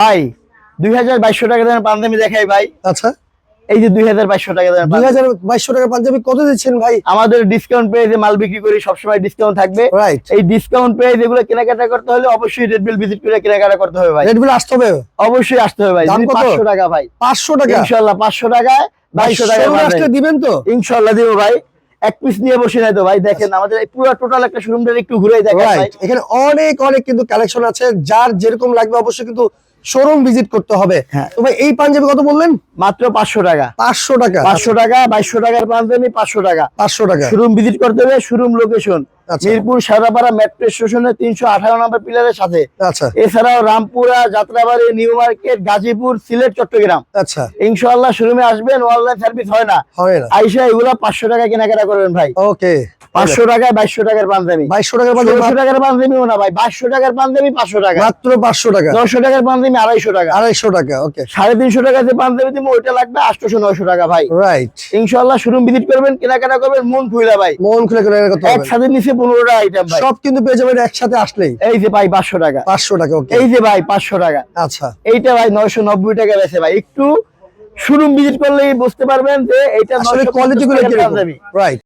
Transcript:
ভাই 2200 টাকা দামের পাঞ্জাবি দেখাই ভাই। আচ্ছা, এই যে 2200 টাকা দামের 2200 টাকা পাঞ্জাবি কত দিচ্ছেন ভাই? আমাদের ডিসকাউন্ট প্রাইসে মাল বিক্রি করি, সবসময় ডিসকাউন্ট থাকবে। রাইট, এই ডিসকাউন্ট প্রাইস এগুলো কেনাকাটা করতে হলে অবশ্যই রেডবিল ভিজিট করে কেনাকাটা করতে হবে ভাই। রেডবিল আসতে হবে, অবশ্যই আসতে হবে ভাই। দাম কত? 500 টাকা ভাই। 500 টাকা ইনশাআল্লাহ 500 টাকায় 2200 টাকা আসলে দিবেন তো? ইনশাআল্লাহ দেব ভাই। এক পিস নিয়ে বসে নাই তো ভাই, দেখেন আমাদের এই পুরো টোটাল একটা শোরুমটা একটু ঘুরে দেখেন ভাই। রাইট, এখানে অনেক অনেক কিন্তু কালেকশন আছে, যার যেরকম লাগবে অবশ্যই কিন্তু শোরুম ভিজিট করতে হবে। হ্যাঁ। তো ভাই এই পাঞ্জাবি কত বললেন? মাত্র 500 টাকা। 500 টাকা। 500 টাকা 2200 টাকার পাঞ্জাবি 500 টাকা। 500 টাকা। শোরুম ভিজিট করতে হবে। শোরুম লোকেশন আচ্ছা। মিরপুর সারাপাড়া মেট্রো স্টেশনের 318 নম্বর পিলারের সাথে। আচ্ছা এছাড়াও রামপুরা, যাত্রাবাড়ি, নিউ মার্কেট, গাজীপুর, সিলেট, চট্টগ্রাম। আচ্ছা, ইনশাআল্লাহ শোরুমে আসবেন, অনলাইন সার্ভিস হয় না। হয় না। আইসা এগুলা 500 টাকা কেনাকাটা করবেন ভাই। ওকে, 500 টাকায় 2200 টাকার পাঞ্জাবি। 2200 টাকার পাঞ্জাবি 1600 টাকার পাঞ্জাবিও না ভাই, 500 টাকার পাঞ্জাবি 500 টাকা। মাত্র 500 টাকা। 900 টাকার পাঞ্জাবি 250 টাকা। 250 টাকা। ওকে, 350 টাকা যে পাঞ্জাবি দিব ওইটা লাগবে 800 900 টাকা ভাই। রাইট। ইনশাআল্লাহ শোরুম ভিজিট করবেন, কেনাকাটা করবেন মন খুলে ভাই। মন খুলে কেনাকাটা করতে হবে। একসাথে নিচে 15টা আইটেম ভাই। সব কিন্তু পেয়ে যাবেন একসাথে আসলেই। এই যে ভাই 500 টাকা। 500 টাকা। ওকে, এই যে ভাই 500 টাকা। আচ্ছা, এইটা ভাই 990 টাকা বেচে ভাই। একটু শোরুম ভিজিট করলেই বুঝতে পারবেন যে এটা আসলে 950 কোয়ালিটি গুলো টাকার কিরকম। পাঞ্জাবি। রাইট।